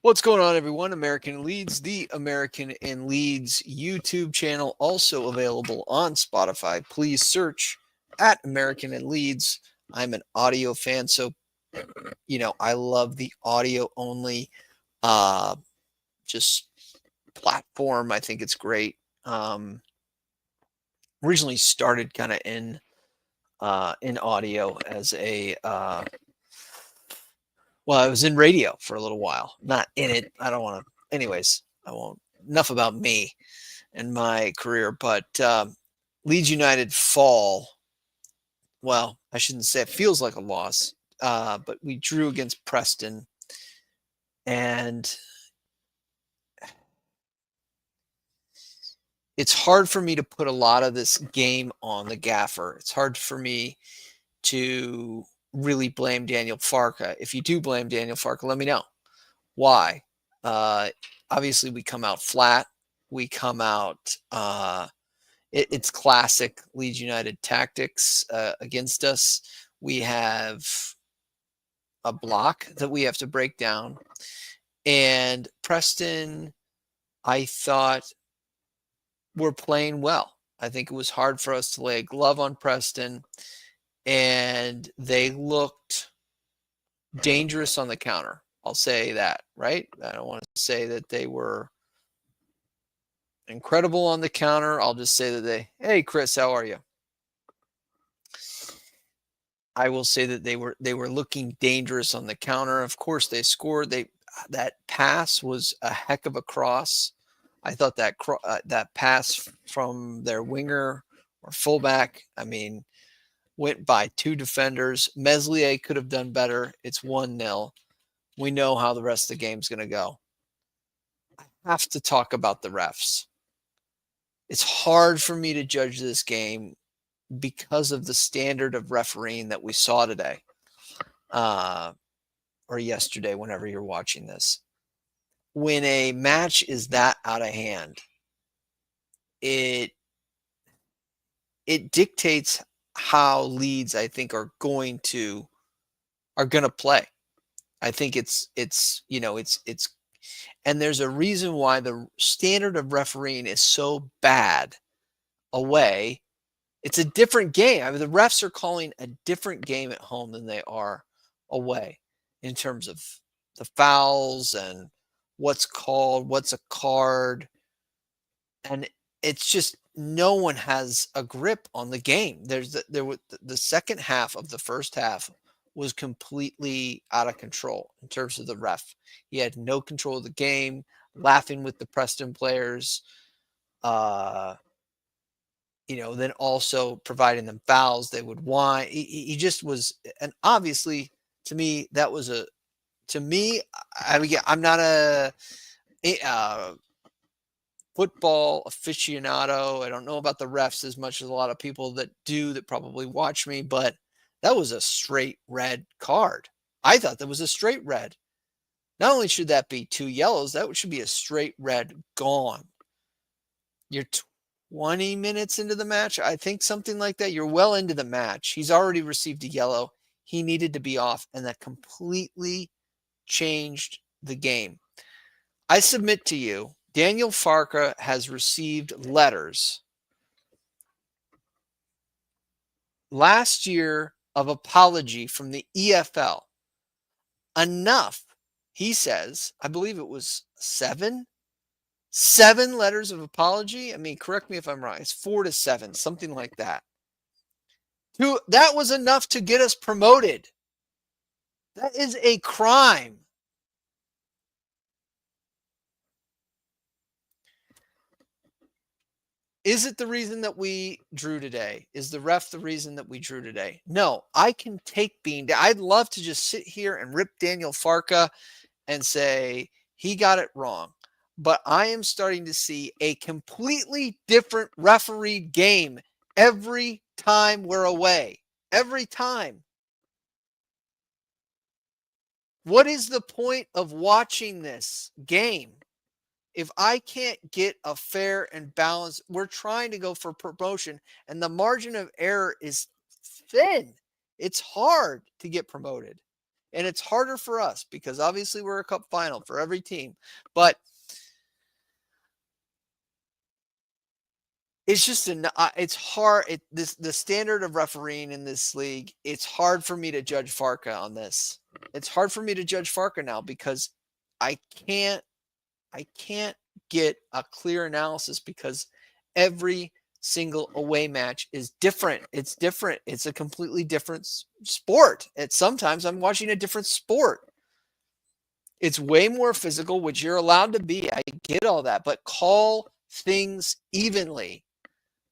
What's going on, everyone? American in Leeds, the American in Leeds YouTube channel, also available on Spotify. Please search at American in Leeds. I'm an audio fan, so I love the audio only uh just platform. I think it's great. Originally started kind of in audio as a well, I was in radio for a little while. Not in it. I don't want to. Anyways, I won't. Enough about me and my career. But Leeds United fall. Well, I shouldn't say it feels like a loss, but we drew against Preston, and it's hard for me to put a lot of this game on the gaffer. It's hard for me to really blame Daniel Farka. If you do blame Daniel Farka, let me know why. Obviously, we come out flat. We come out. It's classic Leeds United tactics against us. We have a block that we have to break down. And Preston, I thought, were playing well. I think it was hard for us to lay a glove on Preston. And they looked dangerous on the counter. I'll say that, right? I don't want to say that they were incredible on the counter. I'll just say that hey, Chris, how are you? I will say that they were looking dangerous on the counter. Of course, they scored. That pass was a heck of a cross. I thought that pass from their winger or fullback, went by two defenders. Meslier could have done better. It's 1-0. We know how the rest of the game's going to go. I have to talk about the refs. It's hard for me to judge this game because of the standard of refereeing that we saw today or yesterday, whenever you're watching this. When a match is that out of hand, it dictates how Leeds, I think, are going to play. I think it's and there's a reason why the standard of refereeing is so bad away. It's a different game. The refs are calling a different game at home than they are away in terms of the fouls and what's called, what's a card. And it's just no one has a grip on the game. The second half of the first half was completely out of control in terms of the ref. He had no control of the game, laughing with the Preston players, then also providing them fouls. They would whine. He just was, and obviously to me, I'm not a football aficionado. I don't know about the refs as much as a lot of people that probably watch me, but that was a straight red card. I thought that was a straight red. Not only should that be 2 yellows, that should be a straight red gone. You're 20 minutes into the match, I think, something like that. You're well into the match. He's already received a yellow. He needed to be off, and that completely changed the game. I submit to you, Daniel Farka has received letters last year of apology from the EFL. Enough, he says, I believe it was 7 letters of apology. Correct me if I'm wrong. It's 4 to 7, something like that. That was enough to get us promoted. That is a crime. Is it the reason that we drew today? Is the ref the reason that we drew today? No, I can take being down. I'd love to just sit here and rip Daniel Farka and say he got it wrong. But I am starting to see a completely different refereed game every time we're away. Every time. What is the point of watching this game if I can't get a fair and balanced? We're trying to go for promotion, and the margin of error is thin. It's hard to get promoted. And it's harder for us because obviously we're a cup final for every team. But it's just it's hard. The standard of refereeing in this league. It's hard for me to judge Farka on this. It's hard for me to judge Farka now because I can't I can't get a clear analysis because every single away match is different. It's different. It's a completely different sport. Sometimes I'm watching a different sport. It's way more physical, which you're allowed to be. I get all that, but call things evenly.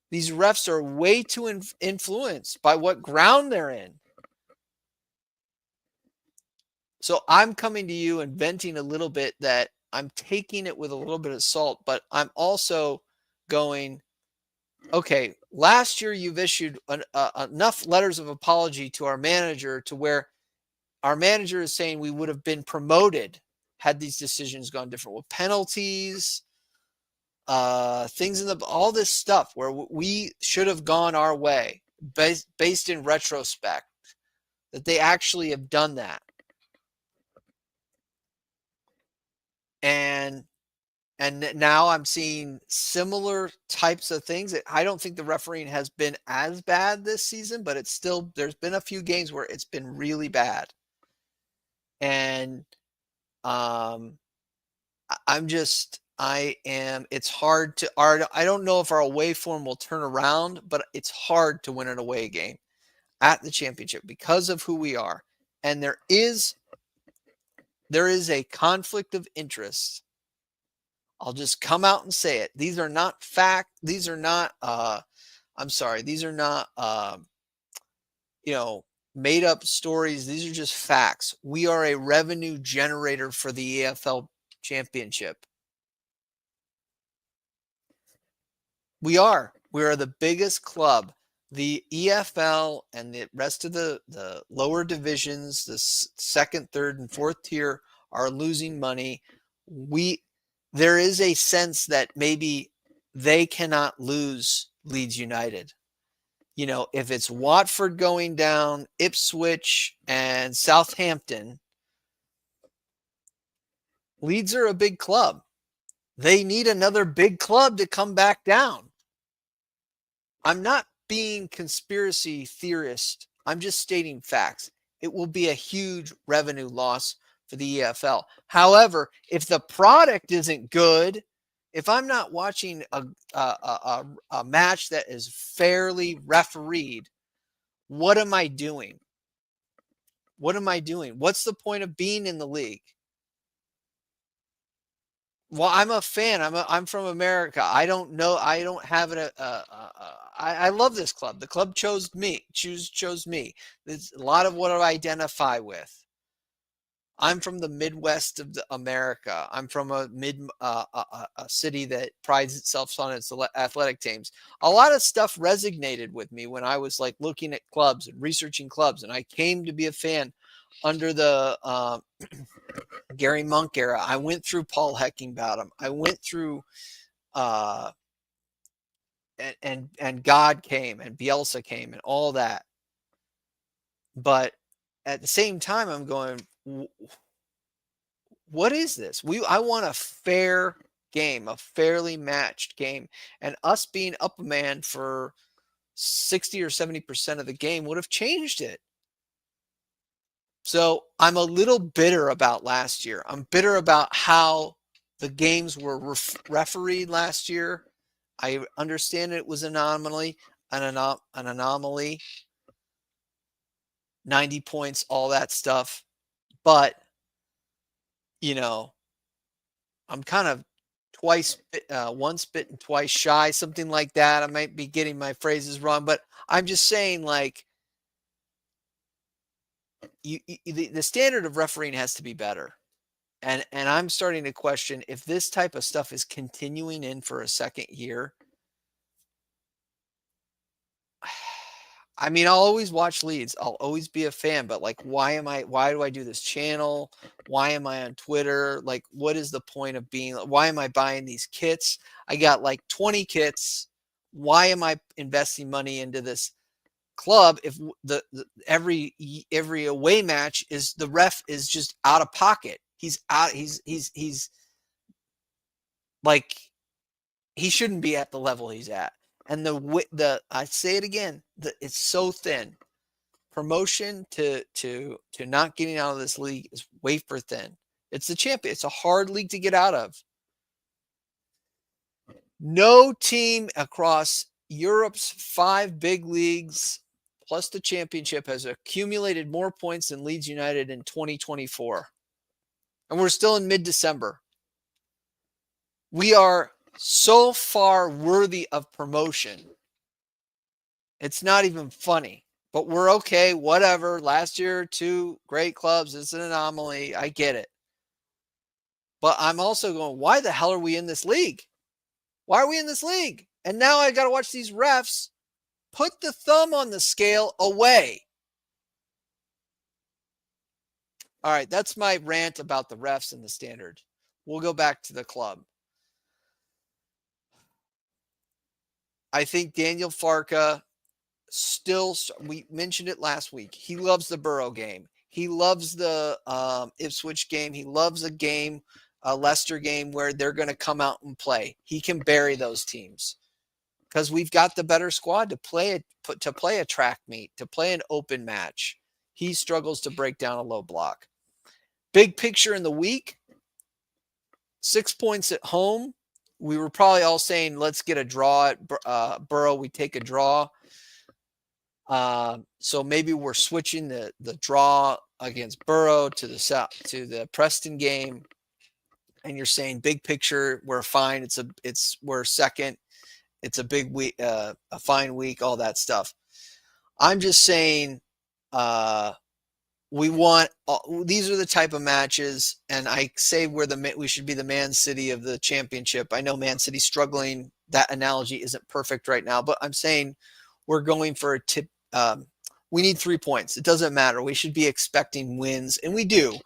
These refs are way too influenced by what ground they're in. So I'm coming to you and venting a little bit that I'm taking it with a little bit of salt, but I'm also going, okay, last year you've issued enough letters of apology to our manager to where our manager is saying we would have been promoted had these decisions gone different with penalties, things all this stuff where we should have gone our way based in retrospect, that they actually have done that. And now I'm seeing similar types of things. I don't think the refereeing has been as bad this season, but there's been a few games where it's been really bad. And it's hard to, I don't know if our away form will turn around, but it's hard to win an away game at the championship because of who we are. And there is a conflict of interest. I'll just come out and say it. These are not these are not made up stories. These are just facts. We are a revenue generator for the EFL championship. We are the biggest club. The EFL and the rest of the lower divisions, the second, third, and fourth tier are losing money. There is a sense that maybe they cannot lose Leeds United. If it's Watford going down, Ipswich, and Southampton, Leeds are a big club. They need another big club to come back down. I'm not being conspiracy theorist. I'm just stating facts. It will be a huge revenue loss for the EFL. However, if the product isn't good, if I'm not watching a match that is fairly refereed, what am I doing? What am I doing? What's the point of being in the league? Well, I'm a fan. I'm from America. I don't know. I don't have it. I love this club. The club chose me. Chose me. There's a lot of what I identify with. I'm from the Midwest of America. I'm from a city that prides itself on its athletic teams. A lot of stuff resonated with me when I was like looking at clubs and researching clubs, and I came to be a fan under the Gary Monk era. I went through Paul Heckingbottom. I went through and God came and Bielsa came and all that. But at the same time, I'm going, what is this? I want a fair game, a fairly matched game. And us being up a man for 60 or 70% of the game would have changed it. So I'm a little bitter about last year. I'm bitter about how the games were refereed last year. I understand it was an anomaly, 90 points, all that stuff. But, I'm kind of once bitten, twice shy, something like that. I might be getting my phrases wrong, but I'm just saying, like, the standard of refereeing has to be better. And I'm starting to question if this type of stuff is continuing in for a second year. I mean, I'll always watch Leeds. I'll always be a fan, but like, why do I do this channel? Why am I on Twitter? Like, what is the point of why am I buying these kits? I got like 20 kits. Why am I investing money into this club, if every away match is the ref is just out of pocket. He's like, he shouldn't be at the level he's at. And I say it again, it's so thin. Promotion to not getting out of this league is wafer thin. It's the champion. It's a hard league to get out of. No team across Europe's 5 big leagues plus the championship has accumulated more points than Leeds United in 2024. And we're still in mid-December. We are so far worthy of promotion. It's not even funny. But we're okay, whatever. Last year, 2 great clubs. It's an anomaly. I get it. But I'm also going, why the hell are we in this league? Why are we in this league? And now I got to watch these refs put the thumb on the scale away. All right, that's my rant about the refs and the standard. We'll go back to the club. I think Daniel Farke still, we mentioned it last week, he loves the Borough game. He loves the Ipswich game. He loves a game, a Leicester game where they're going to come out and play. He can bury those teams because we've got the better squad to play a track meet, to play an open match. He struggles to break down a low block. Big picture in the week, 6 points at home. We were probably all saying, let's get a draw at Borough. We take a draw. So maybe we're switching the draw against Borough to the Preston game. And you're saying big picture, we're fine. We're second. It's a big week, a fine week, all that stuff. I'm just saying, these are the type of matches, and I say we should be the Man City of the championship. I know Man City's struggling. That analogy isn't perfect right now, but I'm saying we're going for a tip. We need 3 points. It doesn't matter. We should be expecting wins, and we do.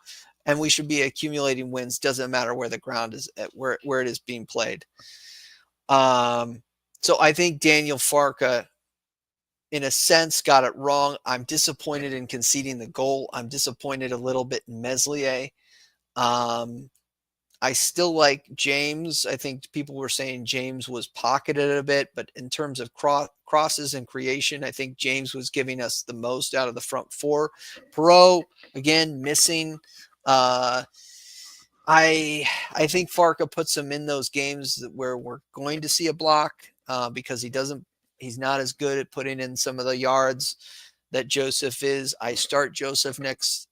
And we should be accumulating wins. Doesn't matter where the ground is, where it is being played. So I think Daniel Farke, in a sense, got it wrong. I'm disappointed in conceding the goal. I'm disappointed a little bit in Meslier. I still like James. I think people were saying James was pocketed a bit, but in terms of crosses and creation, I think James was giving us the most out of the front 4. Perot, again, missing. I think Farke puts him in those games where we're going to see a block because he's not as good at putting in some of the yards that Joseph is. I start Joseph next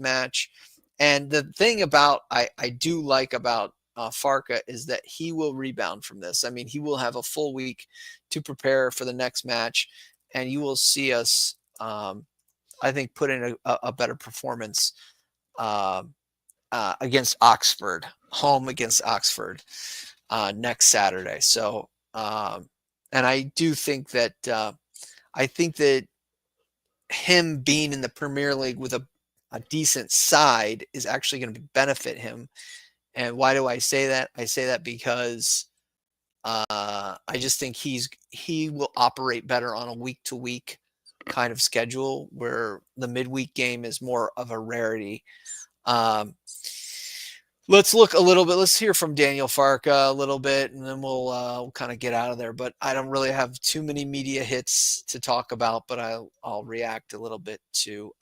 match. And the thing I do like about Farke is that he will rebound from this. I mean, he will have a full week to prepare for the next match, and you will see us, I think, put in a better performance against Oxford, home against Oxford next Saturday. So, and I do think that him being in the Premier League with a decent side is actually going to benefit him. And why do I say that? I say that because I just think he will operate better on a week-to-week kind of schedule where the midweek game is more of a rarity. Let's look a little bit. Let's hear from Daniel Farke a little bit, and then we'll kind of get out of there. But I don't really have too many media hits to talk about, but I'll react a little bit to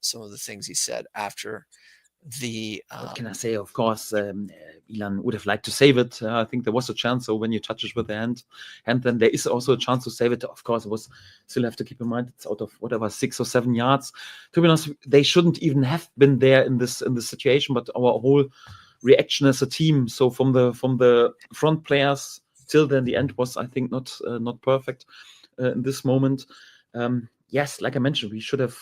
some of the things he said after the. What can I say? Of course, Ilan would have liked to save it. I think there was a chance. So when you touch it with the hand, and then there is also a chance to save it. Of course, still have to keep in mind it's out of whatever 6 or 7 yards. To be honest, they shouldn't even have been there in this situation. But our whole reaction as a team, so from the front players till then the end was, I think, not perfect in this moment. Yes, like I mentioned, we should have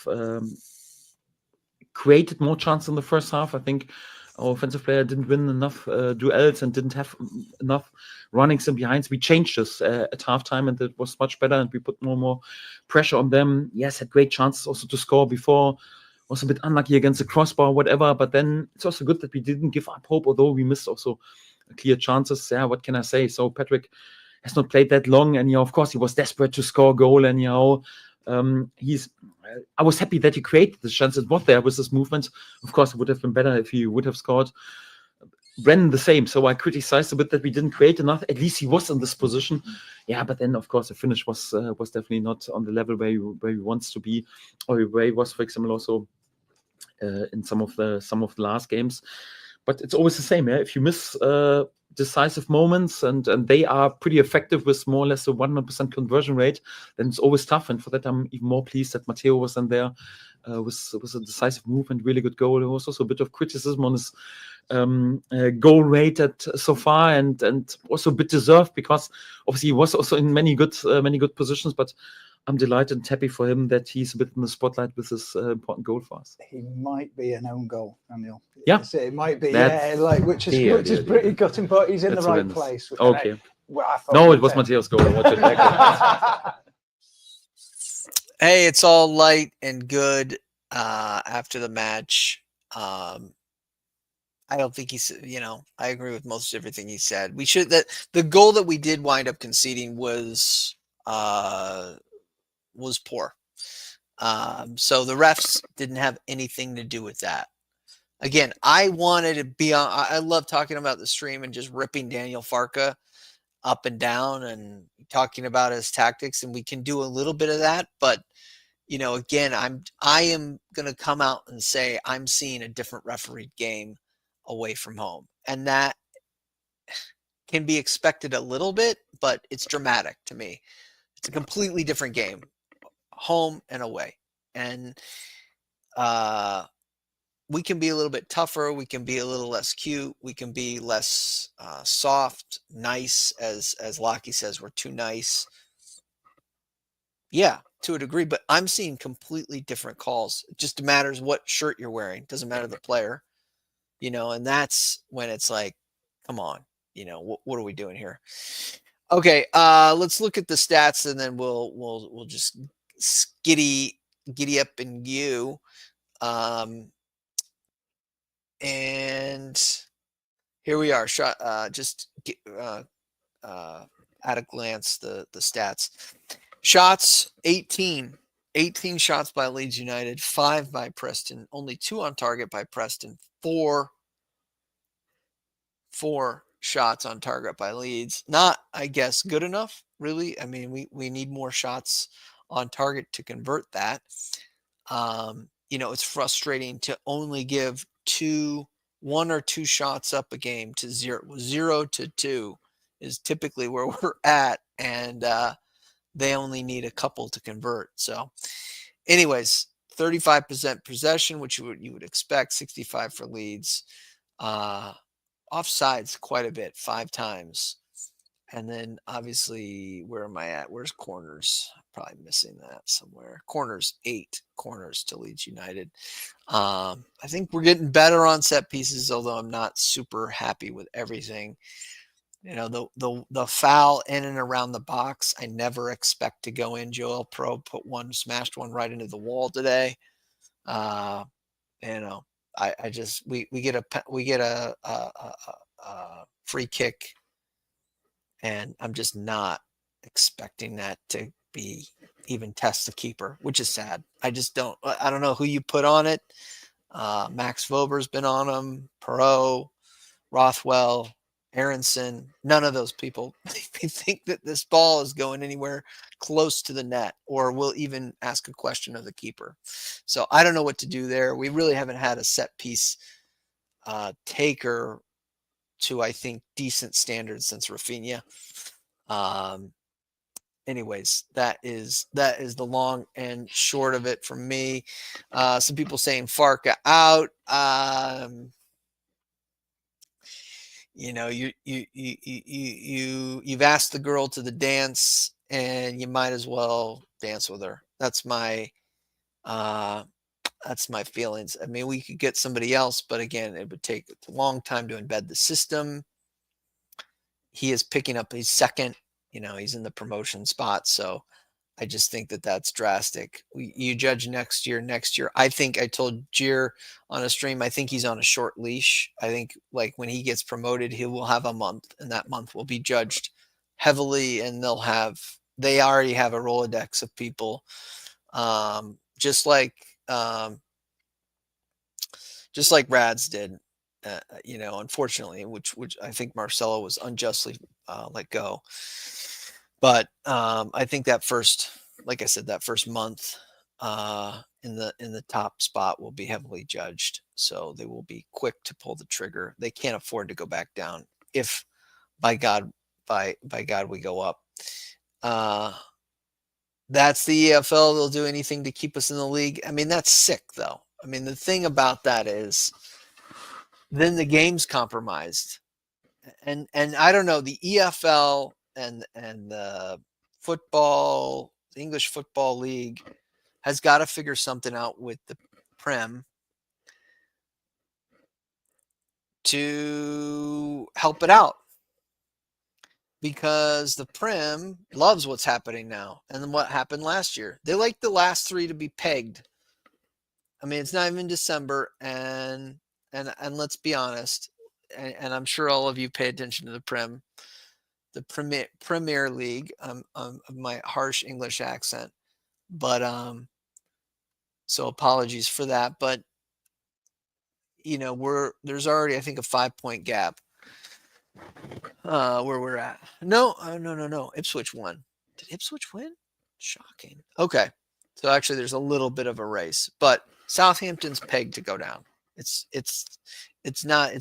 created more chance in the first half. I think our offensive player didn't win enough duels and didn't have enough runnings and behinds. We changed this at halftime, and it was much better, and we put more pressure on them. Yes, had great chances also to score before. Was a bit unlucky against the crossbar, whatever. But then it's also good that we didn't give up hope, although we missed also clear chances. Yeah, what can I say? So Patrick has not played that long, and of course he was desperate to score a goal, and I was happy that he created the chance and was there with this movement. Of course, it would have been better if he would have scored. Brennan the same. So I criticized a bit that we didn't create enough. At least he was in this position. Yeah, but then of course the finish was definitely not on the level where he wants to be, or where he was, for example, also in some of the last games. But it's always the same. Yeah? If you miss decisive moments and they are pretty effective with more or less a 100% conversion rate, then it's always tough. And for that, I'm even more pleased that Matteo was in there with a decisive move and really good goal. There was also a bit of criticism on his goal rate so far, and also a bit deserved, because obviously he was also in many good positions. But I'm delighted and happy for him that he's a bit in the spotlight with this important goal for us. He might be an own goal, Daniel. Yeah, it might be. Which is pretty gutting, but he's in the right place. Okay. No, it was Matteo's goal. I watched it back. Hey, it's all light and good after the match. I don't think he's, I agree with most everything he said. The goal that we did wind up conceding was poor. So the refs didn't have anything to do with that. Again, I wanted to be on. I love talking about the stream and just ripping Daniel Farke up and down and talking about his tactics, and we can do a little bit of that. But again, I am going to come out and say I'm seeing a different refereed game away from home, and that can be expected a little bit, but it's dramatic to me. It's a completely different game, home and away, and we can be a little bit tougher. We can be a little less cute. We can be less soft, nice, as Lockie says, we're too nice. Yeah, to a degree, but I'm seeing completely different calls. It just matters what shirt you're wearing. It doesn't matter the player, and that's when it's like, come on, what are we doing here? Okay, let's look at the stats, and then we'll just giddy up and you. And here we are. Just at a glance, the stats. Shots, 18 shots by Leeds United, 5 by Preston, only 2 on target by Preston, 4 shots on target by Leeds. Not, I guess, good enough, really. I mean, we need more shots on target to convert that. It's frustrating to only give 1 or 2 shots up a game to 0 to 2 is typically where we're at, and they only need a couple to convert. So anyways, 35% possession, which you would expect, 65 for Leeds. Offsides quite a bit, 5 times. And then obviously, where am I at? Where's corners? Probably missing that somewhere. Corners, 8 corners to Leeds United. I think we're getting better on set pieces, although I'm not super happy with everything. The foul in and around the box, I never expect to go in. Joel Pro smashed one right into the wall today. I just we get a free kick, and I'm just not expecting that to be even test the keeper, which is sad. I don't know who you put on it. Max Vober's been on him, Perot, Rothwell, Aronson, none of those people think that this ball is going anywhere close to the net, or will even ask a question of the keeper. So I don't know what to do there. We really haven't had a set piece taker to, I think, decent standards since Rafinha. Anyways, that is the long and short of it from me. Some people saying Farke out. You've asked the girl to the dance, and you might as well dance with her. That's my feelings. I mean, we could get somebody else, but again, it would take a long time to embed the system. He is picking up his second, he's in the promotion spot. So I just think that that's drastic. You judge next year. I think I told Gier on a stream, I think he's on a short leash. I think like when he gets promoted, he will have a month, and that month will be judged heavily, and they already have a Rolodex of people just like Rads did, unfortunately, which I think Marcelo was unjustly let go. But I think that first, like I said, that first month in the top spot will be heavily judged. So they will be quick to pull the trigger. They can't afford to go back down if by God we go up. That's the EFL. They'll do anything to keep us in the league. I mean, that's sick, though. I mean, the thing about that is then the game's compromised. And I don't know, the EFL and the English Football League has got to figure something out with the Prem to help it out. Because the Prem loves what's happening now and then what happened last year. They like the last three to be pegged. I mean, it's not even December, and let's be honest, and I'm sure all of you pay attention to the Prem, the Premier League. Of my harsh English accent, but so apologies for that. But there's already, I think, a 5-point gap. Where we're at. No. Ipswich won. Did Ipswich win? Shocking. Okay. So actually there's a little bit of a race, but Southampton's pegged to go down. It's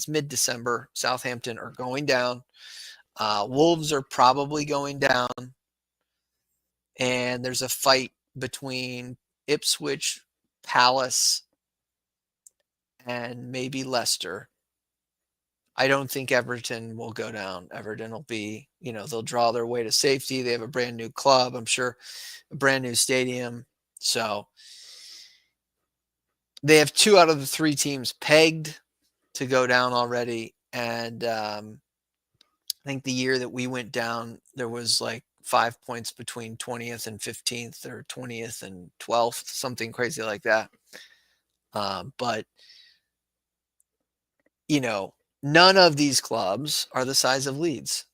mid-December. Southampton are going down. Wolves are probably going down. And there's a fight between Ipswich, Palace, and maybe Leicester. I don't think Everton will go down. Everton will be, they'll draw their way to safety. They have a brand new club, I'm sure, a brand new stadium. So they have 2 out of the 3 teams pegged to go down already. And I think the year that we went down, there was like 5 points between 20th and 15th or 20th and 12th, something crazy like that. But, none of these clubs are the size of Leeds.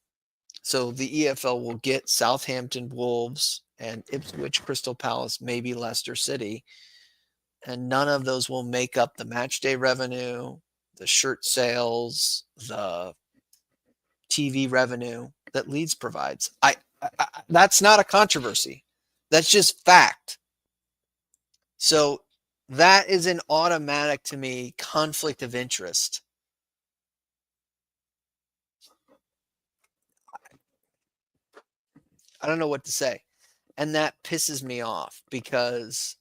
So the EFL will get Southampton, Wolves, and Ipswich, Crystal Palace, maybe Leicester City. And none of those will make up the match day revenue, the shirt sales, the TV revenue that Leeds provides. That's not a controversy. That's just fact. So that is an automatic, to me, conflict of interest. I don't know what to say. And that pisses me off because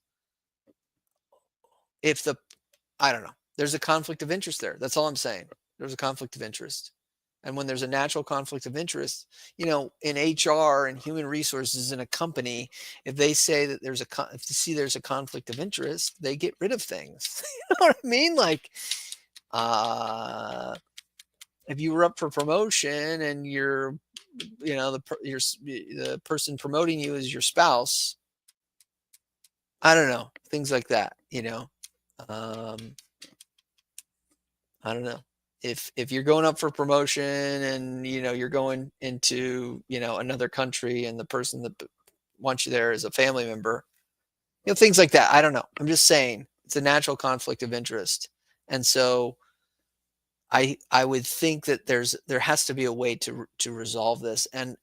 I don't know, there's a conflict of interest there. That's all I'm saying. There's a conflict of interest. And when there's a natural conflict of interest, in HR and human resources in a company, if they say that there's a conflict of interest, they get rid of things. You know what I mean? Like, if you were up for promotion and you're, the person promoting you is your spouse, I don't know, things like that, I don't know. If you're going up for promotion and, you're going into, another country and the person that wants you there is a family member, things like that. I don't know. I'm just saying it's a natural conflict of interest. And so I would think that there has to be a way to resolve this. And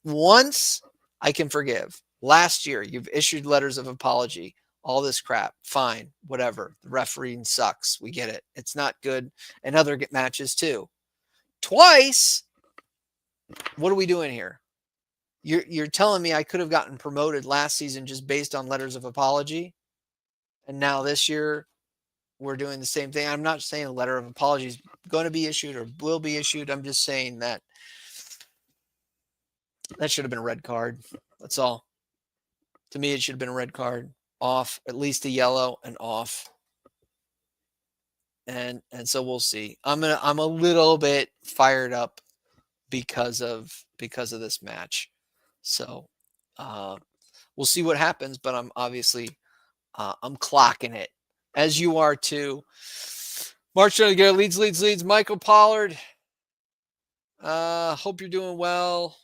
once I can forgive. Last year, you've issued letters of apology. All this crap, fine, whatever. The refereeing sucks. We get it. It's not good. And other matches too. Twice. What are we doing here? You're telling me I could have gotten promoted last season just based on letters of apology, and now this year we're doing the same thing. I'm not saying a letter of apology is going to be issued or will be issued. I'm just saying that should have been a red card. That's all. To me, it should have been a red card. Off, at least a yellow, and off. And so we'll see. I'm a little bit fired up because of this match. So we'll see what happens, but I'm obviously I'm clocking it, as you are too. March trying to get Leeds. Michael Pollard. Hope you're doing well.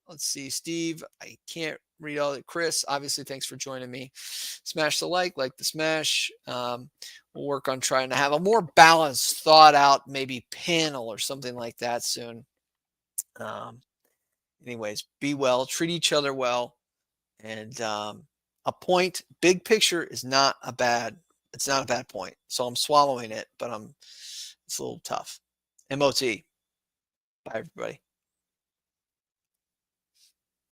Let's see, Steve. I can't read all that. Chris, obviously, thanks for joining me. Smash the like the smash. We'll work on trying to have a more balanced, thought out, maybe panel or something like that soon. Anyways, be well, treat each other well, and a point, big picture is not a bad. It's not a bad point. So I'm swallowing it, but it's a little tough. MOT. Bye, everybody.